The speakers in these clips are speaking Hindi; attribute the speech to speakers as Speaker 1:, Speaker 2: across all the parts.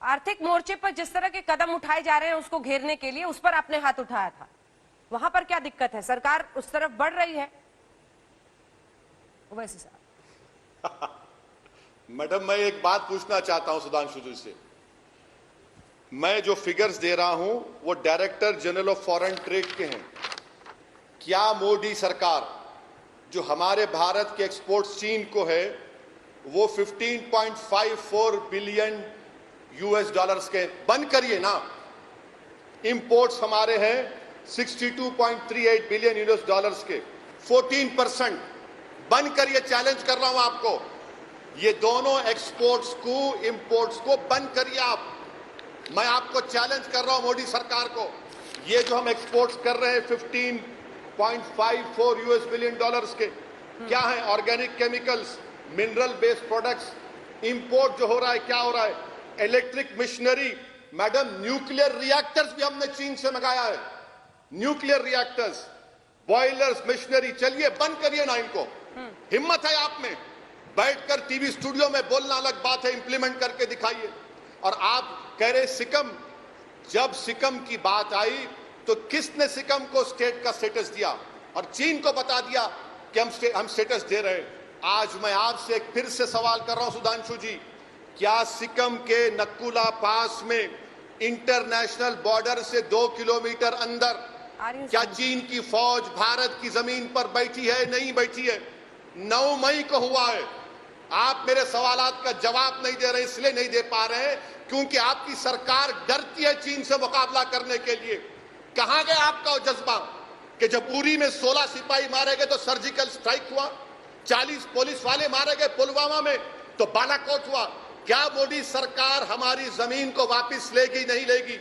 Speaker 1: आर्थिक मोर्चे पर जिस तरह के कदम उठाए जा रहे हैं उसको घेरने के लिए, उस पर आपने हाथ उठाया था, वहां पर क्या दिक्कत है? सरकार उस तरफ बढ़ रही है। वैसे साहब
Speaker 2: मैडम, मैं एक बात पूछना चाहता हूं सुधांशु जी से। मैं जो फिगर्स दे रहा हूं वो director general of foreign trade के हैं। क्या मोदी सरकार जो हमारे भारत के एक्सपोर्ट्स चीन को है वो 15.54 बिलियन यूएस डॉलर्स के बंद करिए ना। इंपोर्ट्स हमारे हैं 62.38 बिलियन यूएस डॉलर्स के, 14% बंद करिए। चैलेंज कर रहा हूं आपको, ये दोनों एक्सपोर्ट्स को इंपोर्ट्स को बंद करिए आप। मैं आपको चैलेंज कर रहा हूं मोदी सरकार को। ये जो हम एक्सपोर्ट्स कर रहे हैं 15.54 यूएस बिलियन डॉलर्स के, क्या है? Organic chemicals, mineral based products. Import जो हो रहा है, क्या हो रहा है? Electric machinery. Madam, nuclear reactors भी हमने चीन से मंगाया है। Nuclear reactors, boilers, machinery. चलिए बंद करिए ना इनको। हिम्मत है आप में? बैठकर टीवी स्टूडियो में बोलना अलग बात है, इंप्लीमेंट करके दिखाइए। और आप कह रहे सिक्किम, जब सिक्किम की बात आई तो किसने सिक्किम को स्टेट का स्टेटस दिया? और चीन को बता दिया कि हम स्टेटस दे रहे हैं। आज मैं आपसे एक फिर से सवाल कर रहा हूं सुधांशु जी, क्या सिक्किम के नक्कुला पास में इंटरनेशनल बॉर्डर से 2 किलोमीटर अंदर क्या चीन की फौज भारत की जमीन पर बैठी है? नहीं बैठी है। 9 मई को हुआ है। आप मेरे सवालात का जवाब नहीं दे रहे, इसलिए नहीं दे पा रहे हैं क्योंकि आपकी सरकार डरती है चीन से मुकाबला करने के लिए। कहां गया आपका वो जज्बा कि जब उरी में 16 सिपाही मारे गए तो सर्जिकल स्ट्राइक हुआ, 40 पुलिस वाले मारे गए पुलवामा में तो बालाकोट हुआ। क्या मोदी सरकार हमारी जमीन को वापस लेगी? नहीं लेगी।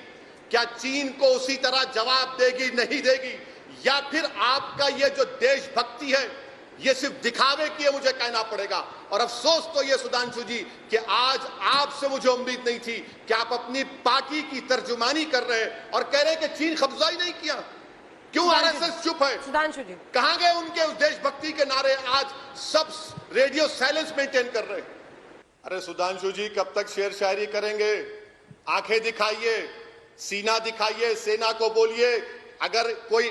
Speaker 2: क्या चीन को उसी तरह जवाब देगी? नहीं देगी। या फिर आपका ये जो देशभक्ति है ये सिर्फ दिखावे की है, मुझे कहना पड़ेगा। और अफसोस तो ये सुधांशु जी कि आज आपसे मुझे उम्मीद नहीं थी कि आप अपनी पार्टी की तर्जुमानी कर रहे हैं और कह रहे हैं कि चीन कब्जा ही नहीं किया। क्यों आरएसएस चुप है?
Speaker 1: सुधांशु जी,
Speaker 2: कहां गए उनके उस देशभक्ति के नारे? आज सब रेडियो साइलेंस मेंटेन कर रहे हैं। अरे सुधांशु जी, कब तक शेर शायरी करेंगे? आंखें दिखाइए, सीना दिखाइए, सेना को बोलिए अगर कोई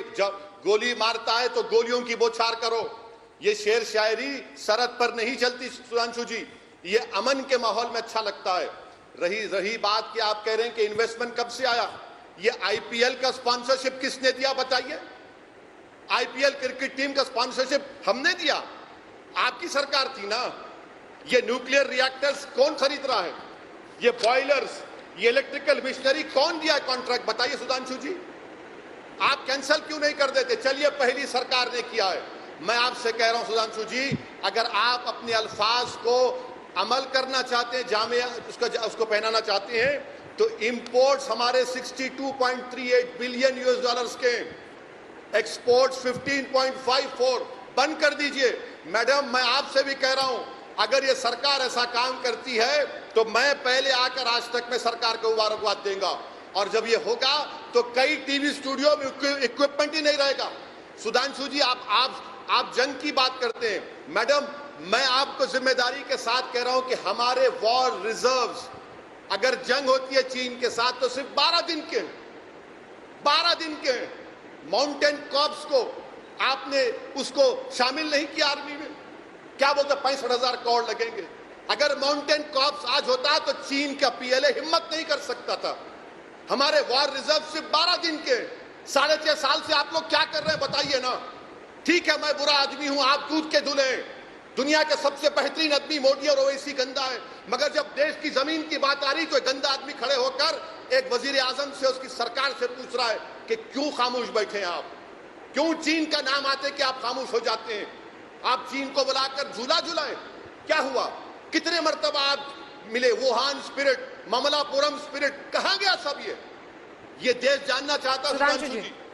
Speaker 2: गोली मारता है तो गोलियों की बौछार करो। ये शेर शायरी सरहद पर नहीं चलती सुधांशु जी, ये अमन के माहौल में अच्छा लगता है। रही बात कि आप कह रहे हैं कि इन्वेस्टमेंट कब से आया? ये आईपीएल का स्पॉन्सरशिप किसने दिया बताइए? आईपीएल क्रिकेट टीम का स्पॉन्सरशिप हमने दिया, आपकी सरकार थी ना। ये न्यूक्लियर रिएक्टर्स कौन खरीद रहा है? ये बॉयलर्स, ये इलेक्ट्रिकल मशीनरी कौन दिया है कॉन्ट्रैक्ट? बताइए सुधांशु जी। आप कैंसिल क्यों नहीं कर देते? चलिए, पहली सरकार ने किया है। मैं आपसे कह रहा हूं सुधांशु जी, अगर आप अपने अल्फाज को अमल करना चाहते हैं, जामिया उसको पहनाना चाहते हैं, तो इंपोर्ट्स हमारे 62.38 बिलियन यूएस डॉलर्स के, एक्सपोर्ट्स 15.54 बंद कर दीजिए। मैडम, मैं आपसे भी कह रहा हूं, अगर ये सरकार ऐसा काम करती है तो मैं पहले आकर आज तक में सरकार को मुबारकबाद देगा। और जब ये होगा तो कई टीवी स्टूडियो में इक्विपमेंट ही नहीं रहेगा। सुधांशु जी, आप जंग की बात करते हैं। मैडम, मैं आपको जिम्मेदारी के साथ कह रहा हूं कि हमारे वॉर रिजर्व्स, अगर जंग होती है चीन के साथ तो सिर्फ 12 दिन के 12 दिन के माउंटेन कॉर्प्स को आपने उसको शामिल नहीं किया आर्मी में। क्या बोलते? 65,000 करोड़ लगेंगे। अगर माउंटेन कॉर्प्स आज होता तो चीन का पीएलए हिम्मत नहीं कर सकता था। हमारे वॉर रिजर्व सिर्फ 12 दिन के। 6.5 साल से आप लोग क्या कर रहे हैं बताइए ना। ठीक है, मैं बुरा आदमी हूं, आप दूध के धुले, दुनिया के सबसे बेहतरीन आदमी मोदी और ओवैसी गंदा है, मगर जब देश की जमीन की बात आ रही तो एक गंदा आदमी खड़े होकर एक वजीर आजम से, उसकी सरकार से पूछ रहा है कि क्यों खामोश बैठे हैं आप? क्यों चीन का नाम आते कि आप खामोश हो जाते हैं? आप चीन को बुलाकर झूला झुलाए? क्या हुआ? कितने मर्तबा आप मिले? वुहान स्पिरिट, ममलापुरम स्पिरिट, कहां गया सब? ये देश जानना चाहता है सुधांशु जी।